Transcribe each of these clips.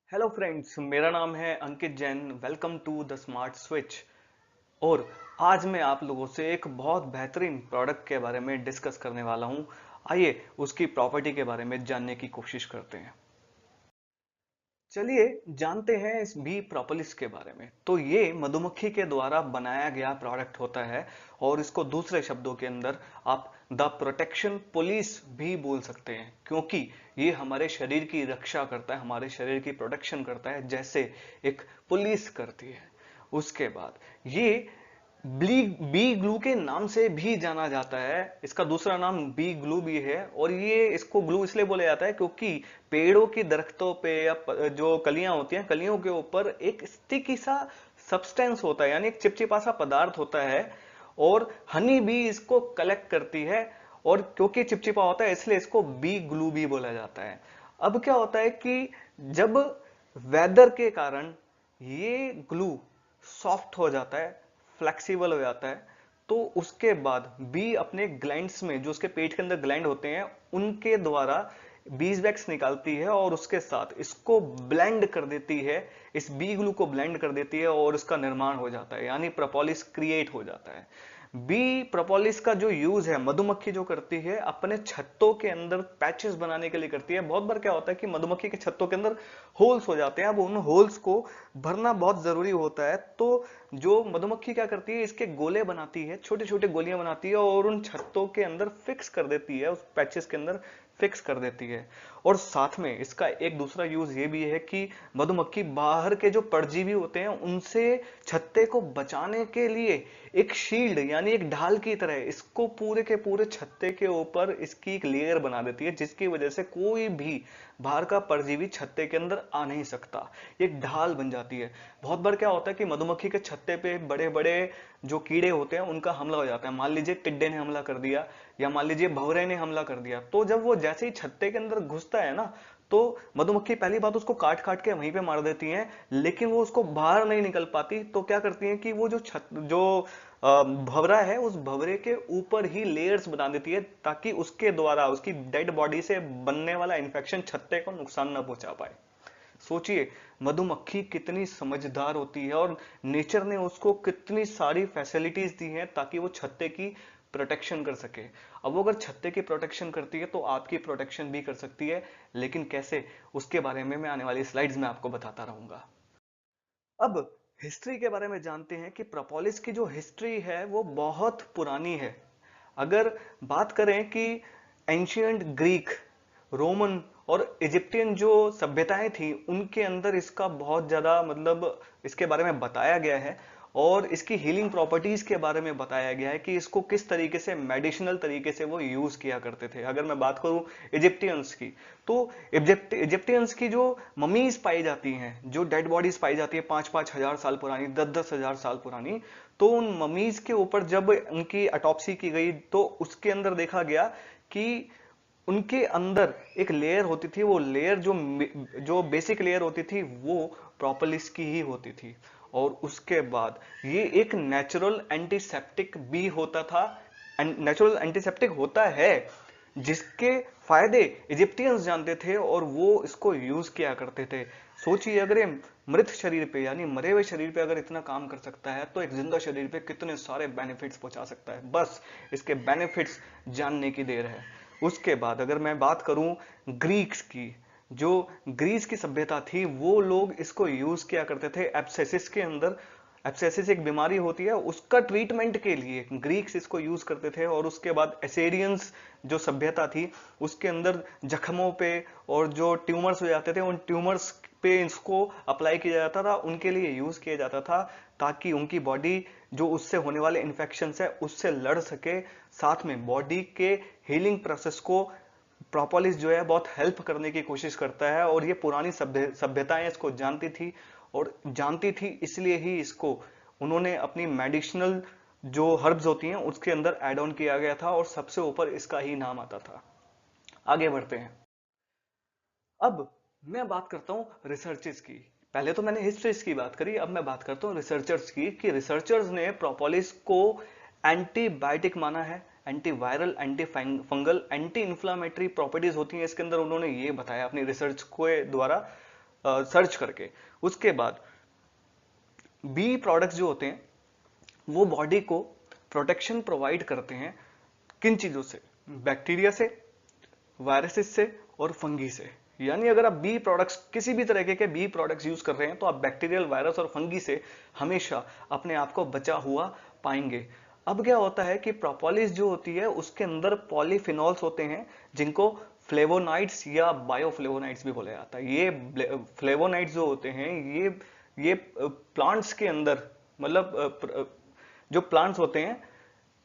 Hello friends, मेरा नाम है Ankit Jain. Welcome to the smart switch. और आज मैं आप लोगों से एक बहुत बेहतरीन प्रोडक्ट के बारे में डिस्कस करने वाला हूं। आइए उसकी प्रॉपर्टी के बारे में जानने की कोशिश करते हैं। चलिए जानते हैं इस बी प्रोपोलिस के बारे में। तो ये मधुमक्खी के द्वारा बनाया गया प्रोडक्ट होता है और इसको दूसरे शब्दों के अंदर आप द प्रोटेक्शन पुलिस भी बोल सकते हैं, क्योंकि ये हमारे शरीर की रक्षा करता है, हमारे शरीर की प्रोटेक्शन करता है, जैसे एक पुलिस करती है। उसके बाद ये बी ग्लू के नाम से भी जाना जाता है। इसका दूसरा नाम बी ग्लू भी है और ये इसको ग्लू इसलिए बोला जाता है क्योंकि पेड़ों की दरख्तों पे या जो कलियां होती हैं, कलियों के ऊपर एक स्टिकी सा सब्सटेंस होता है, यानी एक चिपचिपा सा पदार्थ होता है और हनी भी इसको कलेक्ट करती है। और क्योंकि चिपचिपा होता है इसलिए इसको बी ग्लू भी बोला जाता है। अब क्या होता है कि जब वेदर के कारण ये ग्लू सॉफ्ट हो जाता है, फ्लेक्सिबल हो जाता है, तो उसके बाद बी अपने ग्लैंड्स में, जो उसके पेट के अंदर ग्लैंड होते हैं, उनके द्वारा बीज वैक्स निकालती है और उसके साथ इसको ब्लेंड कर देती है, इस बी ग्लू को ब्लेंड कर देती है और इसका निर्माण हो जाता है, यानी प्रोपोलिस क्रिएट हो जाता है। बी प्रोपोलिस का जो यूज है मधुमक्खी जो करती है अपने छत्तों के अंदर पैचेस बनाने के लिए करती है। बहुत बार क्या होता है कि मधुमक्खी के छत्तों के अंदर होल्स हो जाते हैं, अब उन होल्स को भरना बहुत जरूरी होता है। तो जो मधुमक्खी क्या करती है, इसके गोले बनाती है, छोटे छोटे गोलियां बनाती है और उन छत्तों के अंदर फिक्स कर देती है, उस पैचेस के अंदर फिक्स कर देती है। और साथ में इसका एक दूसरा यूज ये भी है कि मधुमक्खी बाहर के जो परजीवी होते हैं उनसे छत्ते को बचाने के लिए एक शील्ड यानी एक ढाल की तरह इसको पूरे के पूरे छत्ते के ऊपर इसकी एक लेयर बना देती है, जिसकी वजह से कोई भी बाहर का परजीवी छत्ते के अंदर आ नहीं सकता, एक ढाल बन जाती है। बहुत बार क्या होता है कि मधुमक्खी के छत्ते पे बड़े बड़े जो कीड़े होते हैं उनका हमला हो जाता है। मान लीजिए टिड्डे ने हमला कर दिया या मान लीजिए भंवरे ने हमला कर दिया, तो जब वो जैसे ही छत्ते के अंदर घुसता है ना, तो मधुमक्खी पहली बात उसको काट काट के वहीं पे मार देती हैं, लेकिन वो उसको बाहर नहीं निकल पाती। तो क्या करती हैं कि वो जो भवरा है उस भवरे के ऊपर ही लेयर्स बना देती है, ताकि उसके द्वारा उसकी डेड बॉडी से बनने वाला इंफेक्शन छत्ते को नुकसान ना पहुंचा पाए। सोचिए मधुमक्खी कितनी समझदार होती है और नेचर ने उसको कितनी सारी फैसिलिटीज दी हैं ताकि वो छत्ते की प्रोटेक्शन कर सके। अब वो अगर छत्ते की प्रोटेक्शन करती है तो आपकी प्रोटेक्शन भी कर सकती है, लेकिन कैसे, उसके बारे में मैं आने वाली स्लाइड्स में आपको बताता रहूंगा। अब हिस्ट्री के बारे में जानते हैं कि प्रोपोलिस की जो हिस्ट्री है वो बहुत पुरानी है। अगर बात करें कि एंशियंट ग्रीक, रोमन और इजिप्टियन जो सभ्यताएं थी उनके अंदर इसका बहुत ज्यादा मतलब इसके बारे में बताया गया है और इसकी हीलिंग प्रॉपर्टीज के बारे में बताया गया है कि इसको किस तरीके से मेडिसिनल तरीके से वो यूज किया करते थे। अगर मैं बात करूं इजिप्टियंस की, तो इजिप्टियंस की जो ममीज पाई जाती हैं, जो डेड बॉडीज पाई जाती है 5-5 हजार साल पुरानी, 10-10 हजार साल पुरानी, तो उन ममीज के ऊपर जब उनकी ऑटोप्सी की गई तो उसके अंदर देखा गया कि उनके अंदर एक लेयर होती थी। वो लेयर जो बेसिक लेयर होती थी वो प्रोपोलिस की ही होती थी। और उसके बाद ये एक नेचुरल एंटीसेप्टिक भी होता था, नेचुरल एंटीसेप्टिक होता है, जिसके फायदे इजिप्टियंस जानते थे और वो इसको यूज किया करते थे। सोचिए अगर ये मृत शरीर पे यानी मरे हुए शरीर पे अगर इतना काम कर सकता है तो एक जिंदा शरीर पे कितने सारे बेनिफिट्स पहुंचा सकता है, बस इसके बेनिफिट्स जानने की देर है। उसके बाद अगर मैं बात करूं ग्रीक्स की, जो ग्रीस की सभ्यता थी, वो लोग इसको यूज किया करते थे एब्सेसिस के अंदर। एब्सेसिस एक बीमारी होती है, उसका ट्रीटमेंट के लिए ग्रीक्स इसको यूज करते थे। और उसके बाद एसेरियंस जो सभ्यता थी उसके अंदर जख्मों पे और जो ट्यूमर्स हो जाते थे उन ट्यूमर्स पे इसको अप्लाई किया जाता था, उनके लिए यूज किया जाता था, ताकि उनकी बॉडी जो उससे होने वाले इंफेक्शन है उससे लड़ सके। साथ में बॉडी के हीलिंग प्रोसेस को प्रोपोलिस जो है बहुत हेल्प करने की कोशिश करता है। और ये पुरानी सभ्यताएं इसको जानती थी और जानती थी इसलिए ही इसको उन्होंने अपनी मेडिसिनल जो हर्ब्स होती हैं उसके अंदर एड ऑन किया गया था और सबसे ऊपर इसका ही नाम आता था। आगे बढ़ते हैं। अब मैं बात करता हूं रिसर्चेस की। पहले तो मैंने हिस्ट्रीज की बात करी, अब मैं बात करता हूं रिसर्चर्स की, कि रिसर्चर्स ने प्रोपोलिस को एंटीबायोटिक माना है, anti viral, anti fungal, anti inflammatory properties होती हैं इसके अंदर, उन्होंने ये बताया अपनी रिसर्च के द्वारा। सर्च करके। उसके बाद बी प्रोडक्ट्स जो होते हैं वो बॉडी को प्रोटेक्शन प्रोवाइड करते हैं किन चीजों से, बैक्टीरिया से, वायरसेस से और फंगी से। यानी अगर आप बी प्रोडक्ट्स, किसी भी तरीके के बी प्रोडक्ट्स यूज कर रहे हैं तो आप बैक्टीरियल, वायरस और फंगी से हमेशा अपने आप को बचा हुआ पाएंगे। अब क्या होता है कि प्रोपोलिस जो होती है उसके अंदर पॉलीफिनॉल्स होते हैं जिनको फ्लेवोनाइड्स या बायोफ्लेवोनाइड्स भी बोला जाता है। ये फ्लेवोनाइड्स जो होते हैं ये प्लांट्स के अंदर, मतलब जो प्लांट्स होते हैं,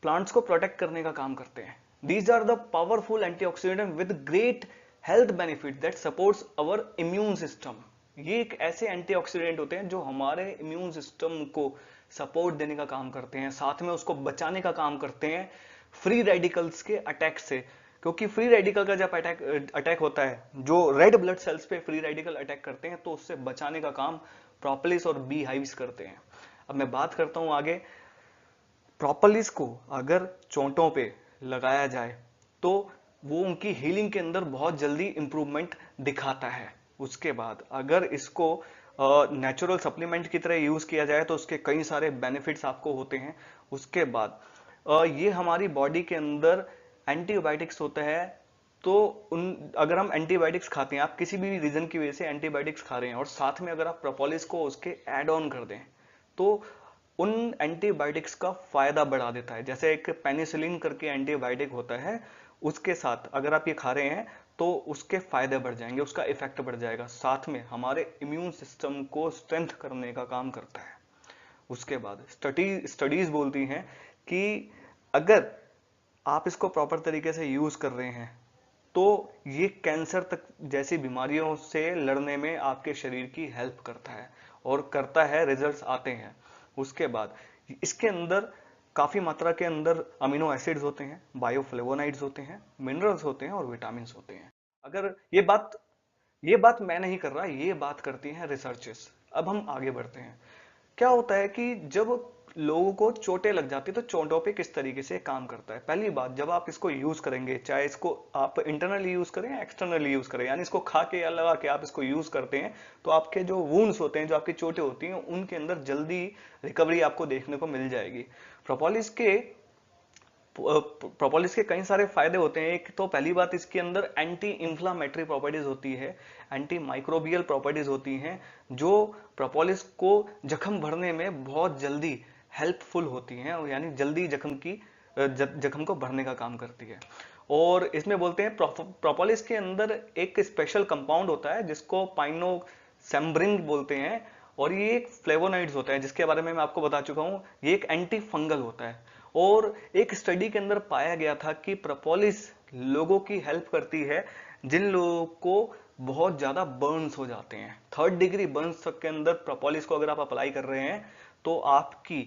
प्लांट्स को प्रोटेक्ट करने का काम करते हैं। These are the powerful antioxidant with great health benefit that supports our immune system. ये एक ऐसे एंटीऑक्सीडेंट होते हैं जो हमारे इम्यून सिस्टम को सपोर्ट देने का काम करते हैं, साथ में उसको बचाने का काम करते हैं फ्री रेडिकल्स के अटैक से। क्योंकि फ्री रेडिकल का जब अटैक होता है, जो रेड ब्लड सेल्स पे फ्री रेडिकल अटैक करते हैं, तो उससे बचाने का काम प्रोपोलिस और बी हाइव्स करते हैं। अब मैं बात करता हूं आगे। प्रोपोलिस को अगर चोटों पे लगाया जाए तो वो उनकी हीलिंग के अंदर बहुत जल्दी इंप्रूवमेंट दिखाता है। उसके बाद अगर इसको नेचुरल सप्लीमेंट की तरह यूज किया जाए तो उसके कई सारे बेनिफिट्स आपको होते हैं। उसके बाद ये हमारी बॉडी के अंदर एंटीबायोटिक्स होता है। तो अगर हम एंटीबायोटिक्स खाते हैं, आप किसी भी रीजन की वजह से एंटीबायोटिक्स खा रहे हैं और साथ में अगर आप प्रोपोलिस को उसके ऐड ऑन कर दें तो उन एंटीबायोटिक्स का फायदा बढ़ा देता है। जैसे एक पेनिसिलिन करके एंटीबायोटिक होता है, उसके साथ अगर आप ये खा रहे हैं तो उसके फायदे बढ़ जाएंगे, उसका इफेक्ट बढ़ जाएगा, साथ में हमारे इम्यून सिस्टम को स्ट्रेंथ करने का काम करता है। उसके बाद स्टडीज बोलती हैं कि अगर आप इसको प्रॉपर तरीके से यूज कर रहे हैं तो ये कैंसर तक जैसी बीमारियों से लड़ने में आपके शरीर की हेल्प करता है और करता है, रिजल्ट्स आते हैं। उसके बाद इसके अंदर काफी मात्रा के अंदर अमीनो एसिड्स होते हैं, बायोफ्लेवोनाइड्स होते हैं, मिनरल्स होते हैं और विटामिन होते हैं। अगर ये बात मैं नहीं कर रहा, ये बात करती हैं रिसर्चेस। अब हम आगे बढ़ते हैं। क्या होता है कि जब लोगों को चोटें लग जाती है तो चोटों पे किस तरीके से काम करता है। पहली बात, जब आप इसको यूज करेंगे, चाहे इसको आप इंटरनली यूज करें या एक्सटर्नली यूज करें, यानी इसको खा के या लगा के आप इसको यूज करते हैं, तो आपके जो वुंड्स होते हैं, जो आपकी चोटें होती हैं, उनके अंदर जल्दी रिकवरी आपको देखने को मिल जाएगी। प्रोपोलिस के कई सारे फायदे होते हैं। एक तो पहली बात, इसके अंदर एंटी इंफ्लामेटरी प्रॉपर्टीज होती है, एंटी माइक्रोबियल प्रॉपर्टीज होती हैं, जो प्रोपोलिस को जख्म भरने में बहुत जल्दी हेल्पफुल होती हैं, यानी जल्दी जख्म को भरने का काम करती है। और इसमें बोलते हैं प्रोपोलिस के अंदर एक स्पेशल कंपाउंड होता है जिसको पाइनोसेम्ब्रिन बोलते हैं, और ये एक फ्लेवोनाइड्स होता है जिसके बारे में मैं आपको बता चुका हूं। ये एक एंटी फंगल होता है। और एक स्टडी के अंदर पाया गया था कि प्रोपोलिस लोगों की हेल्प करती है जिन लोगों को बहुत ज्यादा बर्न्स हो जाते हैं। 3rd डिग्री बर्न्स तक के अंदर प्रोपोलिस को अगर आप अप्लाई कर रहे हैं तो आपकी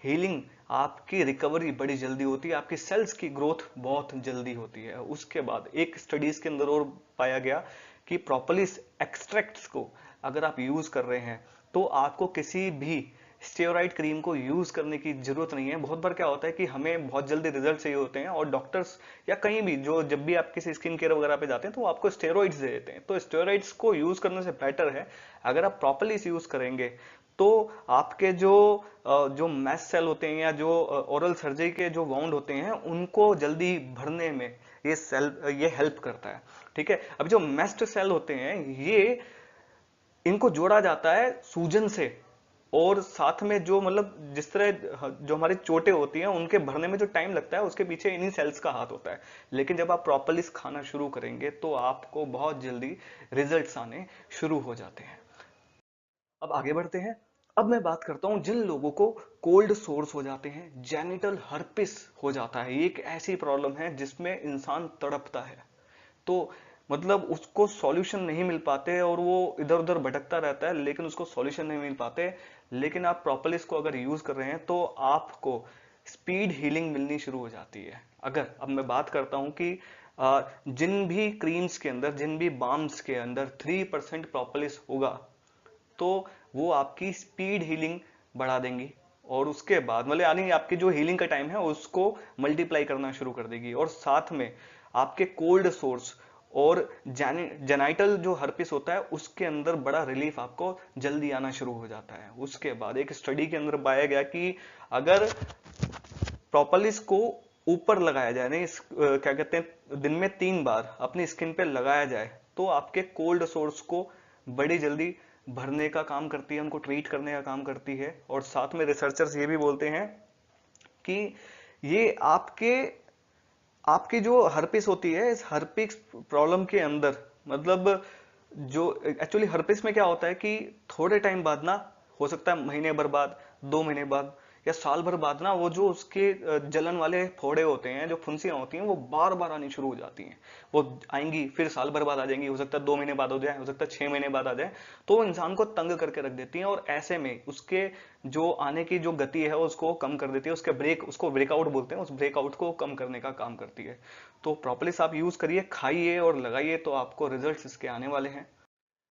हीलिंग, आपकी रिकवरी बड़ी जल्दी होती है, आपकी सेल्स की ग्रोथ बहुत जल्दी होती है। उसके बाद एक स्टडीज के अंदर और पाया गया कि प्रोपोलिस एक्सट्रैक्ट्स को अगर आप यूज कर रहे हैं तो आपको किसी भी स्टेरॉइड क्रीम को यूज करने की जरूरत नहीं है। बहुत बार क्या होता है कि हमें बहुत जल्दी रिजल्ट चाहिए होते हैं और डॉक्टर्स या कहीं भी जो जब भी आप किसी स्किन केयर वगैरह पे जाते हैं तो वो आपको स्टेरॉइड्स दे देते हैं। तो स्टेरॉइड्स को यूज करने से बेटर है अगर आप प्रॉपर्ली यूज करेंगे तो आपके जो मैस्ट सेल होते हैं या जो ओरल सर्जरी के जो वाउंड होते हैं उनको जल्दी भरने में ये हेल्प करता है। ठीक है। अब जो मैस्ट सेल होते हैं ये इनको जोड़ा जाता है सूजन से, और साथ में जो मतलब जिस तरह जो हमारी चोटें होती हैं उनके भरने में जो टाइम लगता है उसके पीछे इन्हीं सेल्स का हाथ होता है। लेकिन जब आप प्रॉपर्ली खाना शुरू करेंगे तो आपको बहुत जल्दी रिजल्ट्स आने शुरू हो जाते हैं। अब आगे बढ़ते हैं। अब मैं बात करता हूं जिन लोगों को कोल्ड सोर्स हो जाते हैं, जेनिटल हर्पिस हो जाता है। ये एक ऐसी प्रॉब्लम है जिसमें इंसान तड़पता है, तो मतलब उसको सॉल्यूशन नहीं मिल पाते और वो इधर उधर भटकता रहता है, लेकिन उसको सॉल्यूशन नहीं मिल पाते। लेकिन आप प्रॉपर्ली इसको अगर यूज कर रहे हैं तो आपको स्पीड हीलिंग मिलनी शुरू हो जाती है। अगर अब मैं बात करता हूं कि जिन भी क्रीम्स के अंदर, जिन भी बाम्स के अंदर 3% प्रोपोलिस होगा तो वो आपकी स्पीड हीलिंग बढ़ा देंगी, और उसके बाद मतलब यानी आपकी जो हीलिंग का टाइम है उसको मल्टीप्लाई करना शुरू कर देगी। और साथ में आपके कोल्ड सोर्स और जेनाइटल जो हर्पिस होता है उसके अंदर बड़ा रिलीफ आपको जल्दी आना शुरू हो जाता है। उसके बाद एक स्टडी के अंदर पाया गया कि अगर प्रोपोलिस को ऊपर लगाया जाए, नहीं क्या कहते हैं, दिन में 3 बार अपनी स्किन पे लगाया जाए तो आपके कोल्ड सोर्स को बड़ी जल्दी भरने का काम करती है, उनको ट्रीट करने का काम करती है। और साथ में रिसर्चर्स ये भी बोलते हैं कि ये आपकी जो हर्पिस होती है, इस हर्पिस प्रॉब्लम के अंदर, मतलब जो एक्चुअली हर्पिस में क्या होता है कि थोड़े टाइम बाद ना, हो सकता है महीने भर बाद, 2 महीने बाद या साल भर बाद ना, वो जो उसके जलन वाले फोड़े होते हैं, जो फुंसियां होती हैं, वो बार बार आनी शुरू हो जाती हैं। वो आएंगी, फिर साल भर बाद आ जाएंगी, हो सकता है 2 महीने बाद हो जाए, हो सकता है 6 महीने बाद आ जाए। तो वो इंसान को तंग करके रख देती हैं और ऐसे में उसके जो आने की जो गति है उसको कम कर देती है, उसको ब्रेकआउट बोलते हैं, उस ब्रेकआउट को कम करने का काम करती है। तो प्रोपोलिस आप यूज करिए, खाइए और लगाइए, तो आपको रिजल्ट्स इसके आने वाले हैं।